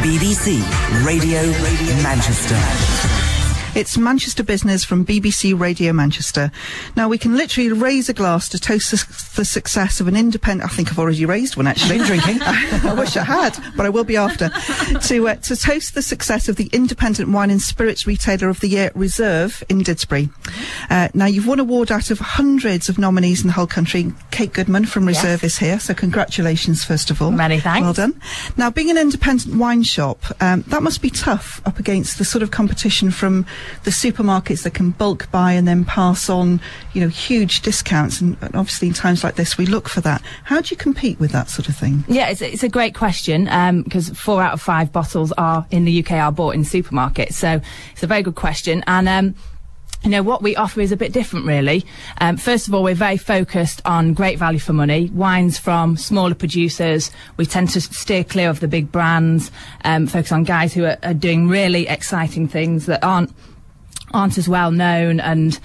BBC Radio Manchester. It's Manchester Business from BBC Radio Manchester. Now, we can literally raise a glass to toast the success of an independent... I think I've already raised one, actually. Drinking. I wish I had, but I will be after. To toast the success of the Independent Wine and Spirits Retailer of the Year, Reserve, in Didsbury. Now, you've won award out of hundreds of nominees in the whole country. Kate Goodman from Reserve is here, so congratulations, first of all. Many thanks. Well done. Now, being an independent wine shop, that must be tough up against the sort of competition from the supermarkets that can bulk buy and then pass on, you know, huge discounts, and obviously in times like this we look for that. How do you compete with that sort of thing? Yeah, it's a great question, because 4 out of 5 bottles in the UK are bought in supermarkets, so it's a very good question. And you know, what we offer is a bit different, really. First of all, we're very focused on great value for money, wines from smaller producers. We tend to steer clear of the big brands, focus on guys who are doing really exciting things that aren't as well known, and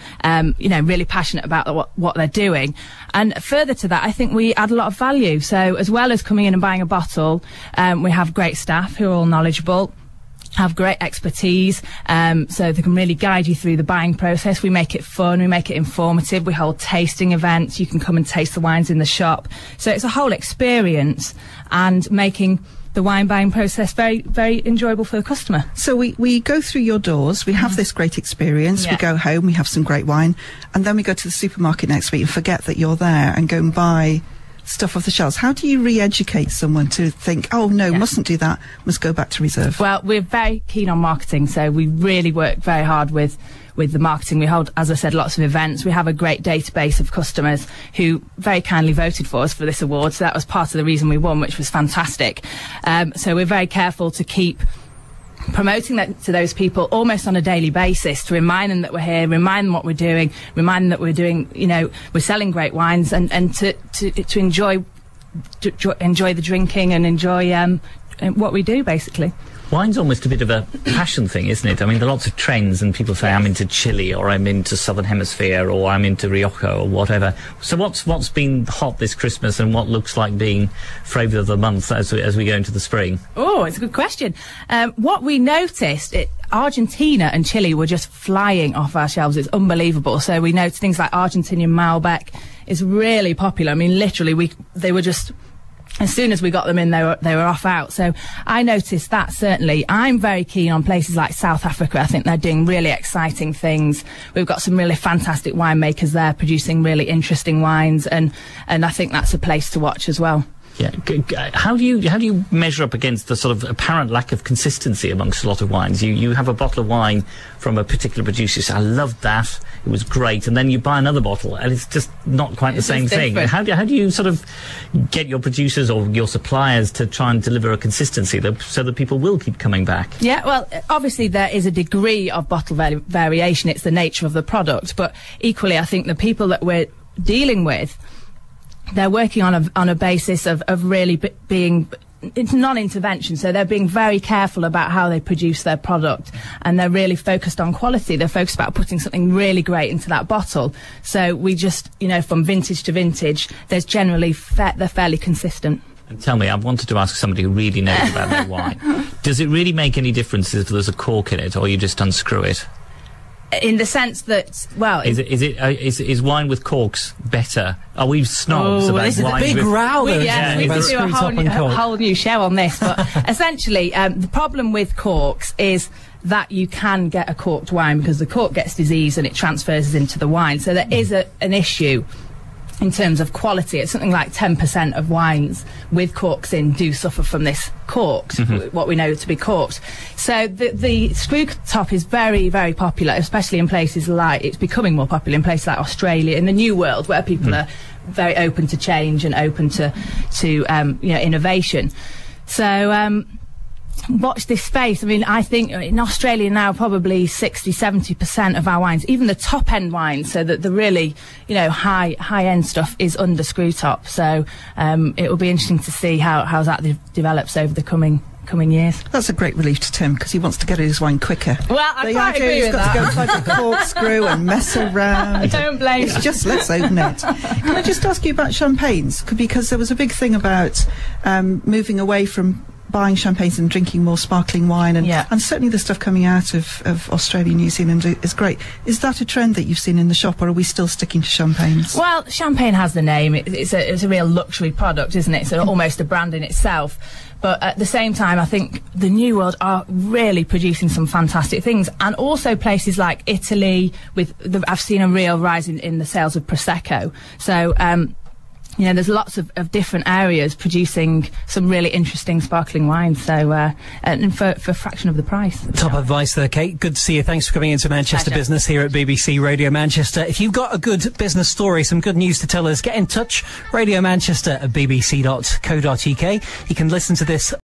you know, really passionate about what they're doing. And further to that, I think we add a lot of value. So as well as coming in and buying a bottle, we have great staff who are all knowledgeable, have great expertise, so they can really guide you through the buying process. We make it fun, we make it informative, we hold tasting events, you can come and taste the wines in the shop. So it's a whole experience, and making the wine buying process very, very enjoyable for the customer. So we go through your doors, we have this great experience, we go home, we have some great wine, and then we go to the supermarket next week and forget that you're there and go and buy stuff off the shelves. How do you re-educate someone to think, oh no, mustn't do that, must go back to Reserve? Well, we're very keen on marketing, so we really work very hard with the marketing. We hold, as I said, lots of events. We have a great database of customers who very kindly voted for us for this award, so that was part of the reason we won, which was fantastic. So we're very careful to keep promoting that to those people almost on a daily basis, to remind them that we're here, remind them what we're doing, remind them that we're doing, you know, we're selling great wines, and to enjoy the drinking and enjoy what we do, basically. Wine's almost a bit of a passion thing, isn't it? I mean, there are lots of trends, and people say, I'm into Chile, or I'm into Southern Hemisphere, or I'm into Rioja, or whatever. So what's been hot this Christmas, and what looks like being flavour of the month as we go into the spring? Oh, it's a good question. What we noticed, Argentina and Chile were just flying off our shelves. It's unbelievable. So we noticed things like Argentinian Malbec is really popular. I mean, literally, they were just... As soon as we got them in, they were off out. So I noticed that, certainly. I'm very keen on places like South Africa. I think they're doing really exciting things. We've got some really fantastic winemakers there producing really interesting wines, and I think that's a place to watch as well. Yeah. How do you measure up against the sort of apparent lack of consistency amongst a lot of wines? You have a bottle of wine from a particular producer, you say, I loved that, it was great, and then you buy another bottle and it's just not quite the same thing. How do you sort of get your producers or your suppliers to try and deliver a consistency so that people will keep coming back? Yeah, well, obviously there is a degree of bottle variation. It's the nature of the product, but equally I think the people that we're dealing with, they're working on a basis of really being... It's non-intervention, so they're being very careful about how they produce their product, and they're really focused on quality. They're focused about putting something really great into that bottle. So we just, you know, from vintage to vintage, there's generally they're fairly consistent. And tell me, I wanted to ask somebody who really knows about their wine. Does it really make any difference if there's a cork in it, or you just unscrew it? In the sense that, well, is wine with corks better? Are we snobs about this wine? Is a big row. We could do a whole new show on this. But essentially, the problem with corks is that you can get a corked wine because the cork gets disease and it transfers into the wine. So there is an issue in terms of quality. It's something like 10% of wines with corks in do suffer from this corked, what we know to be corked. So the screw top is very, very popular, especially in places like, it's becoming more popular in places like Australia, in the New World, where people are very open to change and open to you know, innovation. So watch this space. I mean, I think in Australia now probably 60-70% of our wines, even the top end wines, so that the really, you know, high end stuff is under screw top. So it will be interesting to see how that develops over the coming years. That's a great relief to Tim, because he wants to get his wine quicker. Well, I quite agree with that. He's got to go inside the corkscrew and mess around. I don't blame you. It's just, let's open it. Can I just ask you about champagnes? Because there was a big thing about moving away from buying champagnes and drinking more sparkling wine, and Yeah. and certainly the stuff coming out of Australia, New Zealand is great. Is that a trend that you've seen in the shop, or are we still sticking to champagnes? Well, champagne has the name. It's a real luxury product, isn't it? It's almost a brand in itself. But at the same time, I think the New World are really producing some fantastic things. And also places like Italy, I've seen a real rise in the sales of Prosecco. So, you know, there's lots of different areas producing some really interesting sparkling wines. So, and for a fraction of the price. Top advice there, Kate. Good to see you. Thanks for coming into Manchester Pleasure. Business here at BBC Radio Manchester. If you've got a good business story, some good news to tell us, get in touch. Radio Manchester at bbc.co.uk. You can listen to this